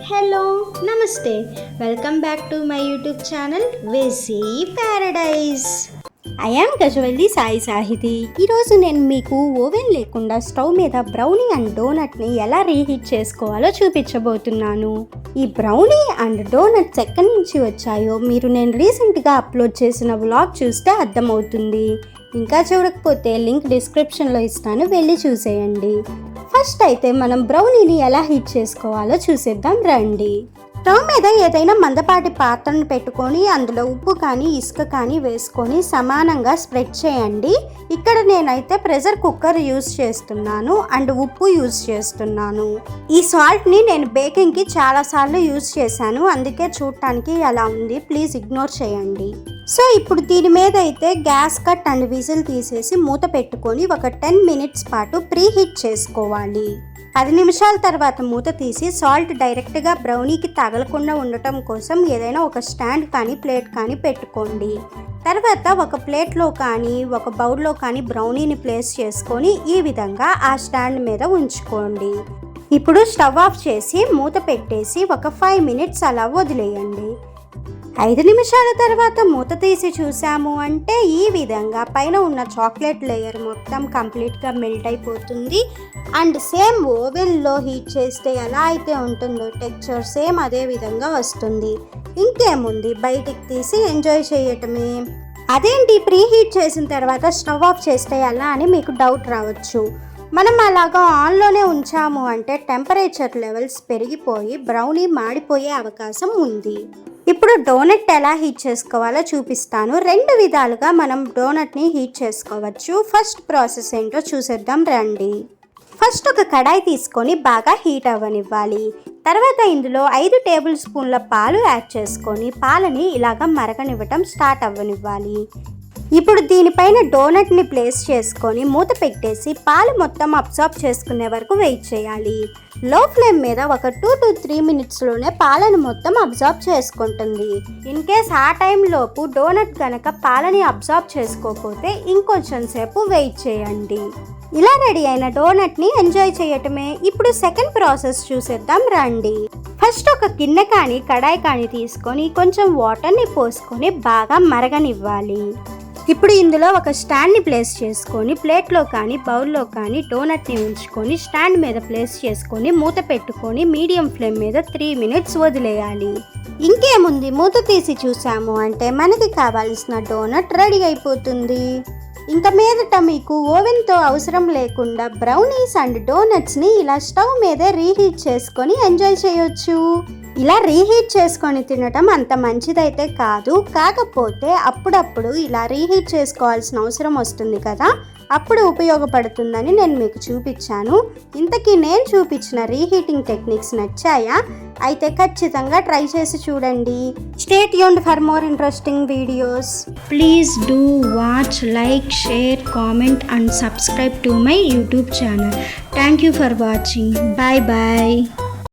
Hello నమస్తే welcome back to my YouTube channel వెసీ paradise. I am Gajavalli Sai Sahithi. ఈరోజు నేను మీకు ఓవెన్ లేకుండా స్టవ్ మీద బ్రౌనీ అండ్ డోనట్ని ఎలా రీహీట్ చేసుకోవాలో చూపించబోతున్నాను. ఈ బ్రౌనీ అండ్ డోనట్స్ ఎక్కడి నుంచి వచ్చాయో మీరు నేను రీసెంట్గా అప్లోడ్ చేసిన వ్లాగ్ చూస్తే అర్థమవుతుంది. ఇంకా చూడకపోతే లింక్ డిస్క్రిప్షన్లో ఇస్తాను, వెళ్ళి చూసేయండి. ఫస్ట్ అయితే మనం బ్రౌనీని ఎలా హీట్ చేసుకోవాలో చూసేద్దాం రండి. స్టవ్ మీద ఏదైనా మందపాటి పాత్రను పెట్టుకొని అందులో ఉప్పు కానీ ఇసుక కానీ వేసుకొని సమానంగా స్ప్రెడ్ చేయండి. ఇక్కడ నేనైతే ప్రెషర్ కుక్కర్ యూజ్ చేస్తున్నాను అండ్ ఉప్పు యూజ్ చేస్తున్నాను. ఈ సాల్ట్ని నేను బేకింగ్కి చాలాసార్లు యూజ్ చేశాను, అందుకే చూడటానికి అలా ఉంది, ప్లీజ్ ఇగ్నోర్ చేయండి. సో ఇప్పుడు దీని మీద అయితే గ్యాస్ కట్ అండ్ విజిల్ తీసేసి మూత పెట్టుకొని ఒక 10 మినిట్స్ పాటు ప్రీ హీట్ చేసుకోవాలి. 10 నిమిషాల తర్వాత మూత తీసి సాల్ట్ డైరెక్ట్గా బ్రౌనీకి తగలకుండా ఉండటం కోసం ఏదైనా ఒక స్టాండ్ కానీ ప్లేట్ కానీ పెట్టుకోండి. తర్వాత ఒక ప్లేట్లో కానీ ఒక బౌల్లో కానీ బ్రౌనీని ప్లేస్ చేసుకొని ఈ విధంగా ఆ స్టాండ్ మీద ఉంచుకోండి. ఇప్పుడు స్టవ్ ఆఫ్ చేసి మూత పెట్టేసి ఒక 5 మినిట్స్ అలా వదిలేయండి. 5 నిమిషాల తర్వాత మూత తీసి చూసాము అంటే ఈ విధంగా పైన ఉన్న చాక్లెట్ లేయర్ మొత్తం కంప్లీట్గా మెల్ట్ అయిపోతుంది. అండ్ సేమ్ ఓవెన్లో హీట్ చేస్తే ఎలా అయితే ఉంటుందో టెక్స్చర్ సేమ్ అదే విధంగా వస్తుంది. ఇంకేముంది, బయటికి తీసి ఎంజాయ్ చేయటమే. అదేంటి ప్రీ హీట్ చేసిన తర్వాత స్టవ్ ఆఫ్ చేస్తే ఎలా అని మీకు డౌట్ రావచ్చు. మనం అలాగా ఆన్లోనే ఉంచాము అంటే టెంపరేచర్ లెవెల్స్ పెరిగిపోయి బ్రౌనీ మాడిపోయే అవకాశం ఉంది. ఇప్పుడు డోనట్ ఎలా హీట్ చేసుకోవాలో చూపిస్తాను. 2 విధాలుగా మనం డోనట్ని హీట్ చేసుకోవచ్చు. ఫస్ట్ ప్రాసెస్ ఏంటో చూసేద్దాం రండి. ఫస్ట్ ఒక కడాయి తీసుకొని బాగా హీట్ అవ్వనివ్వాలి. తర్వాత ఇందులో 5 టేబుల్ స్పూన్ల పాలు యాడ్ చేసుకొని పాలని ఇలాగ మరగనివ్వటం స్టార్ట్ అవ్వనివ్వాలి. ఇప్పుడు దీనిపైన డోనట్ని ప్లేస్ చేసుకొని మూత పెట్టేసి పాలు మొత్తం అబ్జార్బ్ చేసుకునే వరకు వెయిట్ చేయాలి. లో ఫ్లేమ్ మీద ఒక 2 to 3 మినిట్స్లోనే పాలను మొత్తం అబ్జార్బ్ చేసుకుంటుంది. ఇన్ కేస్ ఆ టైంలోపు డోనట్ కనుక పాలని అబ్జార్బ్ చేసుకోకపోతే ఇంకొంచెం సేపు వెయిట్ చేయండి. ఇలా రెడీ అయిన డోనట్ని ఎంజాయ్ చేయటమే. ఇప్పుడు సెకండ్ ప్రాసెస్ చూసేద్దాం రండి. ఫస్ట్ ఒక గిన్నె కానీ కడాయి కానీ తీసుకొని కొంచెం వాటర్ని పోసుకొని బాగా మరగనివ్వాలి. ఇప్పుడు ఇందులో ఒక స్టాండ్ని ప్లేస్ చేసుకొని ప్లేట్లో కానీ బౌల్లో కానీ డోనట్ని ఉంచుకొని స్టాండ్ మీద ప్లేస్ చేసుకొని మూత పెట్టుకొని మీడియం ఫ్లేమ్ మీద 3 మినిట్స్ వదిలేయాలి. ఇంకేముంది, మూత తీసి చూసాము అంటే మనకి కావాల్సిన డోనట్ రెడీ అయిపోతుంది. ఇంకా మీదట మీకు ఓవెన్తో అవసరం లేకుండా బ్రౌనీస్ అండ్ డోనట్స్ని ఇలా స్టవ్ మీదే రీహీట్ చేసుకొని ఎంజాయ్ చేయొచ్చు. ఇలా రీహీట్ చేసుకొని తినటం అంత మంచిదైతే కాదు, కాకపోతే అప్పుడప్పుడు ఇలా రీహీట్ చేసుకోవాల్సిన అవసరం వస్తుంది కదా, అప్పుడు ఉపయోగపడుతుందని నేను మీకు చూపించాను. ఇంతకీ నేను చూపించిన రీహీటింగ్ టెక్నిక్స్ నచ్చాయా? అయితే ఖచ్చితంగా ట్రై చేసి చూడండి. Stay tuned for more interesting videos. Please do watch, like, share, comment and subscribe to my YouTube channel. Thank you for watching. Bye bye.